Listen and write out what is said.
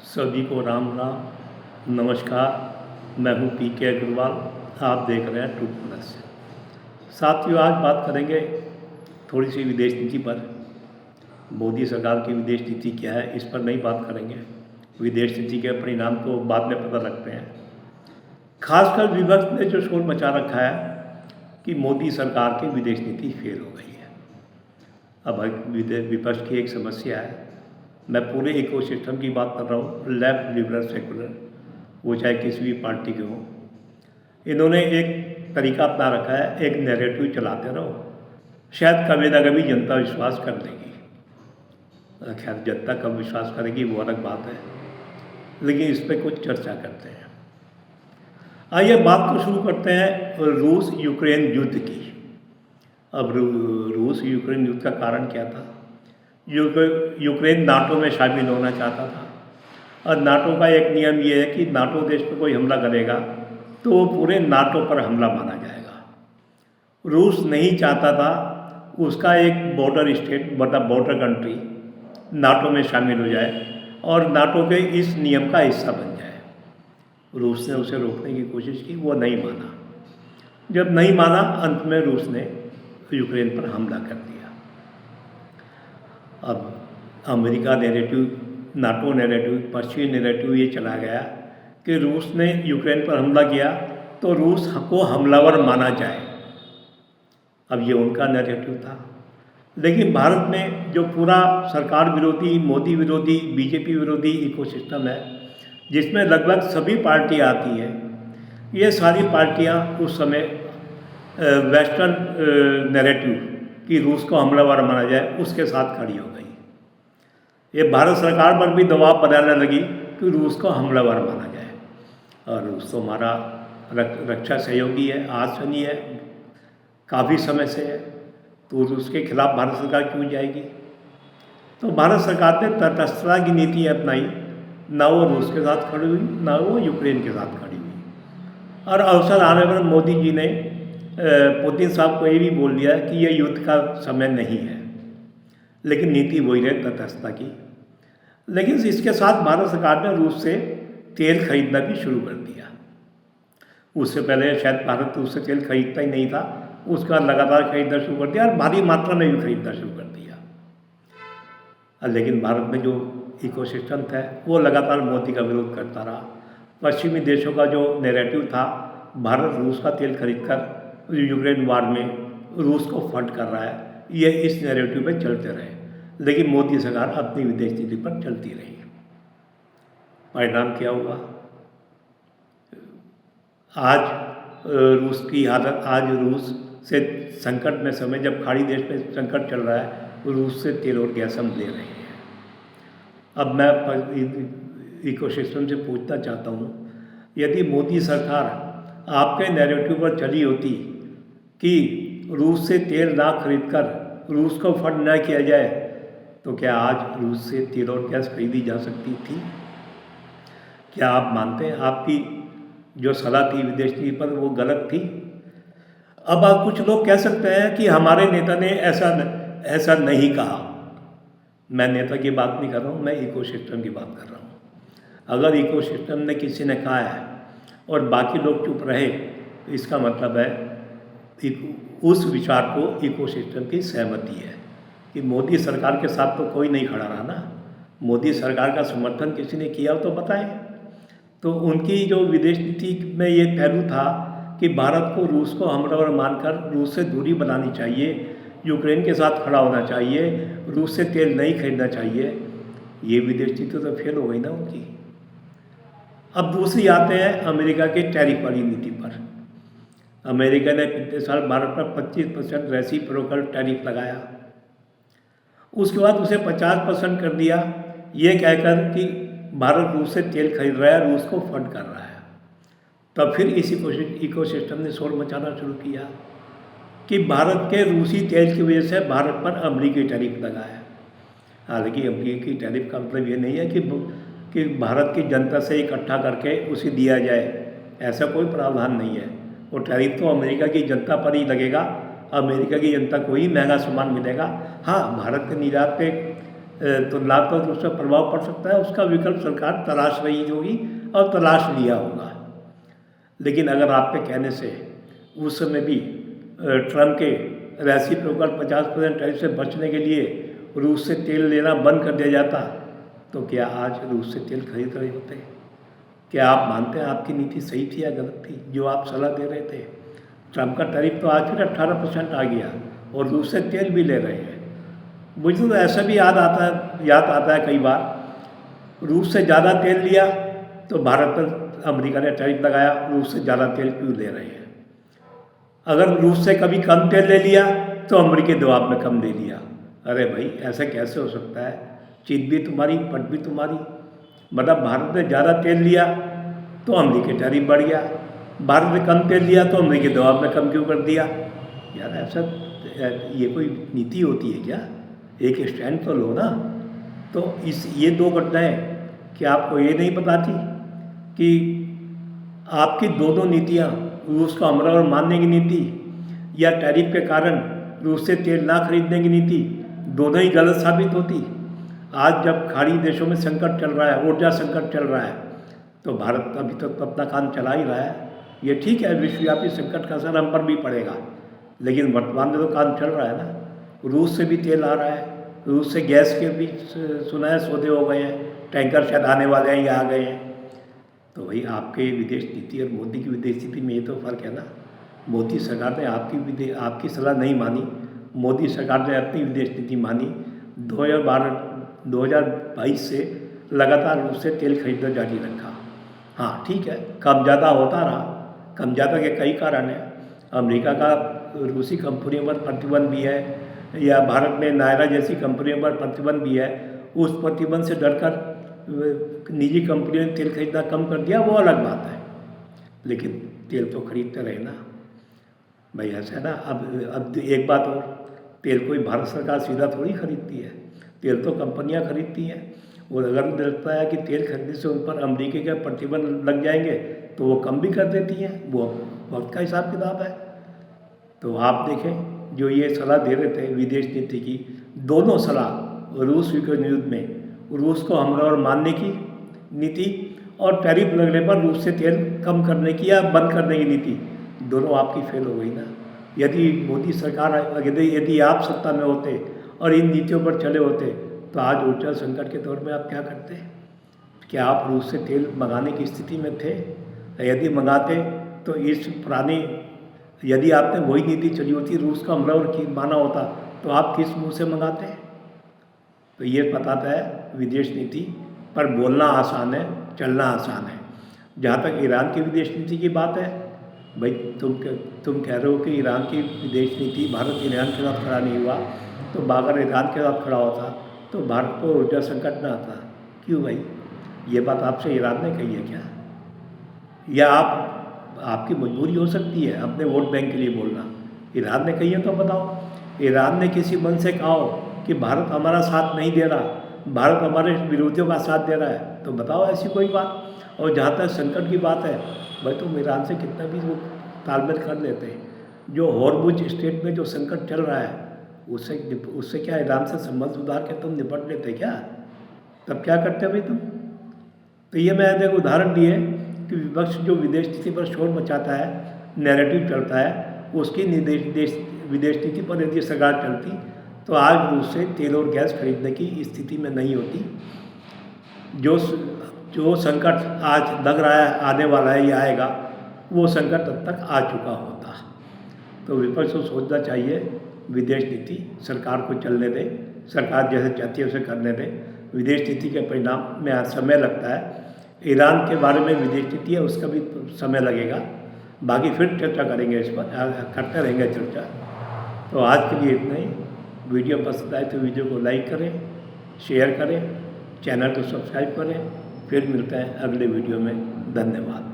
सभी को राम राम नमस्कार। मैं हूँ पी.के. अग्रवाल। आप देख रहे हैं ट्रूथ प्लस। साथियों, आज बात करेंगे थोड़ी सी विदेश नीति पर। मोदी सरकार की विदेश नीति क्या है, इस पर नहीं बात करेंगे। विदेश नीति के परिणाम तो बाद में पता लगते हैं। खासकर विपक्ष ने जो शोर मचा रखा है कि मोदी सरकार की विदेश नीति फेल हो गई है। अब विपक्ष की एक समस्या है। मैं पूरे इकोसिस्टम की बात कर रहा हूँ, लेफ्ट, लिबरल, सेकुलर, वो चाहे किसी भी पार्टी के हों। इन्होंने एक तरीका अपना रखा है, एक नैरेटिव चलाते रहो, शायद कभी ना कभी जनता विश्वास कर लेगी। खैर, जनता कब विश्वास करेगी वो अलग बात है, लेकिन इस पर कुछ चर्चा करते हैं। आइए बात को शुरू करते हैं रूस यूक्रेन युद्ध की। अब रूस यूक्रेन युद्ध का कारण क्या था? यूक्रेन नाटो में शामिल होना चाहता था, और नाटो का एक नियम ये है कि नाटो देश पर कोई हमला करेगा तो वो पूरे नाटो पर हमला माना जाएगा। रूस नहीं चाहता था उसका एक बॉर्डर स्टेट, मतलब बॉर्डर कंट्री नाटो में शामिल हो जाए और नाटो के इस नियम का हिस्सा बन जाए। रूस ने उसे रोकने की कोशिश की, वो नहीं माना। जब नहीं माना, अंत में रूस ने यूक्रेन पर हमला कर दिया। अब अमेरिका नैरेटिव, नाटो नैरेटिव, पश्चिमी नैरेटिव ये चला गया कि रूस ने यूक्रेन पर हमला किया तो रूस को हमलावर माना जाए। अब ये उनका नैरेटिव था। लेकिन भारत में जो पूरा सरकार विरोधी, मोदी विरोधी, बीजेपी विरोधी इकोसिस्टम है, जिसमें लगभग सभी पार्टियाँ आती हैं, ये सारी पार्टियाँ उस समय वेस्टर्न नैरेटिव कि रूस को हमलावर माना जाए उसके साथ खड़ी हो गई। ये भारत सरकार पर भी दबाव बनाने लगी कि रूस को हमलावर माना जाए। और रूस तो हमारा रक्षा सहयोगी है, आज से नहीं है, काफ़ी समय से है, तो उसके खिलाफ भारत सरकार क्यों जाएगी? तो भारत सरकार ने तटस्थता की नीति अपनाई। ना वो रूस के साथ खड़ी हुई, ना वो यूक्रेन के साथ खड़ी हुई। और अवसर आने पर मोदी जी ने पुतिन साहब को ये भी बोल दिया कि ये युद्ध का समय नहीं है, लेकिन नीति वही रहे तटस्थता की। लेकिन इसके साथ भारत सरकार ने रूस से तेल खरीदना भी शुरू कर दिया। उससे पहले शायद भारत रूस से तेल खरीदता ही नहीं था, उसका लगातार खरीदना शुरू कर दिया और भारी मात्रा में भी खरीदना शुरू कर दिया। लेकिन भारत में जो इकोसिस्टम था वो लगातार मोदी का विरोध करता रहा। पश्चिमी देशों का जो नैरेटिव था, भारत रूस का तेल खरीदकर यूक्रेन वार में रूस को फंड कर रहा है, ये इस नैरेटिव पे चलते रहे। लेकिन मोदी सरकार अपनी विदेश नीति पर चलती रही। परिणाम क्या हुआ? आज रूस की हालत, आज रूस से संकट में समय, जब खाड़ी देश में संकट चल रहा है, रूस से तेल और गैस हम ले रहे हैं। अब मैं इकोसिस्टम से पूछना चाहता हूँ, यदि मोदी सरकार आपके नैरेटिव पर चली होती कि रूस से तेल ना खरीदकर रूस को फंड ना किया जाए, तो क्या आज रूस से तेल और गैस खरीदी जा सकती थी? क्या आप मानते हैं आपकी जो सलाह थी विदेश नीति पर वो गलत थी? अब आप कुछ लोग कह सकते हैं कि हमारे नेता ने ऐसा नहीं कहा। मैं नेता की बात नहीं कर रहा हूँ, मैं इकोसिस्टम की बात कर रहा हूँ। अगर इकोसिस्टम ने किसी ने कहा है और बाकी लोग चुप रहे, तो इसका मतलब है उस विचार को इकोसिस्टम की सहमति है कि मोदी सरकार के साथ तो कोई नहीं खड़ा रहा ना। मोदी सरकार का समर्थन किसी ने किया तो बताएं। तो उनकी जो विदेश नीति में ये पहलू था कि भारत को रूस को हमलावर मानकर रूस से दूरी बनानी चाहिए, यूक्रेन के साथ खड़ा होना चाहिए, रूस से तेल नहीं खरीदना चाहिए, ये विदेश नीति तो फेल हो गई ना उनकी। अब दूसरी आते हैं अमेरिका के टैरिफ वाली नीति पर। अमेरिका ने पिछले साल भारत पर 25% रेसिप्रोकल टैरिफ लगाया। उसके बाद उसे 50% कर दिया, ये कहकर कि भारत रूस से तेल खरीद रहा है, रूस को फंड कर रहा है। तब फिर इसी इकोसिस्टम ने शोर मचाना शुरू किया कि भारत के रूसी तेल की वजह से भारत पर अमेरिकी टैरिफ लगा है। हालांकि अमेरिकी टैरिफ का मतलब ये नहीं है कि भारत की जनता से इकट्ठा करके उसे दिया जाए, ऐसा कोई प्रावधान नहीं है। वो टैरिफ तो अमेरिका की जनता पर ही लगेगा, अमेरिका की जनता को ही महंगा सामान मिलेगा। हाँ, भारत के निर्यात पे तुलनात्मक रूप से प्रभाव पड़ सकता है, उसका विकल्प सरकार तलाश रही होगी और तलाश लिया होगा। लेकिन अगर आपके कहने से उस समय भी ट्रम्प के रेसिप्रोकल 50% टैरिफ से बचने के लिए रूस से तेल लेना बंद कर दिया जाता, तो क्या आज रूस से तेल खरीद रहे होते? क्या आप मानते हैं आपकी नीति सही थी या गलत थी जो आप सलाह दे रहे थे? ट्रम्प का टैरिफ तो आज फिर 18% आ गया और रूस से तेल भी ले रहे हैं। मुझे तो ऐसा भी याद आता है कई बार, रूस से ज़्यादा तेल लिया तो भारत पर अमेरिका ने टैरिफ लगाया, रूस से ज़्यादा तेल क्यों ले रहे हैं? अगर रूस से कभी कम तेल ले लिया तो अमेरिकी दबाव में कम ले लिया। अरे भाई, ऐसा कैसे हो सकता है? चीज भी तुम्हारी, पट भी तुम्हारी। मतलब भारत ने ज़्यादा तेल लिया तो अमेरिकी टैरिफ बढ़ गया, भारत ने कम तेल लिया तो अमेरिकी दबाव में कम क्यों कर दिया? यार ऐसा ये कोई नीति होती है क्या? एक स्टैंड तो लो ना। तो ये दो घटनाएं कि आपको ये नहीं बताती कि आपकी दोनों नीतियाँ, रूस को हमला और मारने की नीति या टैरिफ के कारण रूस से तेल ना खरीदने की नीति, दोनों ही गलत साबित होती। आज जब खाड़ी देशों में संकट चल रहा है, ऊर्जा संकट चल रहा है, तो भारत अभी तक तो अपना काम चला ही रहा है। ये ठीक है, विश्वव्यापी संकट का असर हम पर भी पड़ेगा, लेकिन वर्तमान में तो काम चल रहा है ना। रूस से भी तेल आ रहा है, रूस से गैस के भी सुना है सौदे हो गए हैं, टैंकर शायद आने वाले हैं या आ गए हैं। तो भाई आपके विदेश नीति और मोदी की विदेश नीति में ये तो फ़र्क है ना। मोदी सरकार ने आपकी सलाह नहीं मानी, मोदी सरकार ने अपनी विदेश नीति मानी। 2022 से लगातार रूस से तेल खरीदना जारी रखा। हाँ ठीक है, कम ज़्यादा होता रहा। कम ज़्यादा के कई कारण हैं। अमेरिका का रूसी कंपनियों पर प्रतिबंध भी है, या भारत में नायरा जैसी कंपनियों पर प्रतिबंध भी है। उस प्रतिबंध से डरकर निजी कंपनियों ने तेल खरीदना कम कर दिया, वो अलग बात है, लेकिन तेल तो खरीदते रहे ना भाई। ऐसा है ना। अब एक बात और, तेल कोई भारत सरकार सीधा थोड़ी खरीदती है, तेल तो कंपनियां खरीदती हैं। और अगर उन्हें लगता है कि तेल खरीदने से उन पर अमेरिका के प्रतिबंध लग जाएंगे तो वो कम भी कर देती हैं। वो वक्त का हिसाब किताब है। तो आप देखें, जो ये सलाह दे रहे थे विदेश नीति की, दोनों सलाह, रूस यूक्रेन युद्ध में रूस को हमला और मारने की नीति और टैरिफ लगने पर रूस से तेल कम करने की या बंद करने की नीति, दोनों आपकी फेल हो गई ना। यदि मोदी सरकार, यदि आप सत्ता में होते और इन नीतियों पर चले होते तो आज ऊर्जा संकट के दौर में आप क्या करते? क्या आप रूस से तेल मंगाने की स्थिति में थे? यदि मंगाते तो इस पुरानी, यदि आपने वही नीति चली होती, रूस का हमला और माना होता, तो आप किस मुँह से मंगाते? तो ये बताता है विदेश नीति पर बोलना आसान है, चलना आसान है। जहाँ तक ईरान की विदेश नीति की बात है, भाई तुम कह रहे हो कि ईरान की विदेश नीति, भारत ईरान के साथ खड़ा नहीं हुआ, तो अगर ईरान के साथ खड़ा होता तो भारत को ऊर्जा संकट न आता। क्यों भाई? ये बात आपसे ईरान ने कही है क्या? या आपकी मजबूरी हो सकती है अपने वोट बैंक के लिए बोलना? ईरान ने कही है तो बताओ। ईरान ने किसी मन से कहा हो कि भारत हमारा साथ नहीं दे रहा, भारत हमारे विरोधियों का साथ दे रहा है, तो बताओ ऐसी कोई बात। और जहाँ तक संकट की बात है, भाई तुम ईरान से कितना भी वो तालमेल कर लेते हैं। जो हॉर्मुज स्ट्रेट में जो संकट चल रहा है, उससे क्या ईरान से संबंध सुधार के तुम निपट लेते क्या? तब क्या करते भाई तुम? तो ये मैंने एक उदाहरण दिए कि विपक्ष जो विदेश नीति पर शोर मचाता है, नैरेटिव चलता है, उसकी विदेश नीति पर यदि सरकार चलती तो आज रूस से तेल और गैस खरीदने की स्थिति में नहीं होती। जो संकट आज लग रहा है आने वाला है या आएगा, वो संकट तब तक आ चुका होता। तो विपक्ष को सोचना चाहिए, विदेश नीति सरकार को चलने दें, सरकार जैसे चाहती है उसे करने दें। विदेश नीति के परिणाम में आज समय लगता है। ईरान के बारे में विदेश नीति है, उसका भी समय लगेगा। बाकी फिर चर्चा करेंगे, इस पर करते रहेंगे चर्चा। तो आज के लिए इतना ही। वीडियो पसंद आए तो वीडियो को लाइक करें, शेयर करें, चैनल को सब्सक्राइब करें। फिर मिलते हैं अगले वीडियो में। धन्यवाद।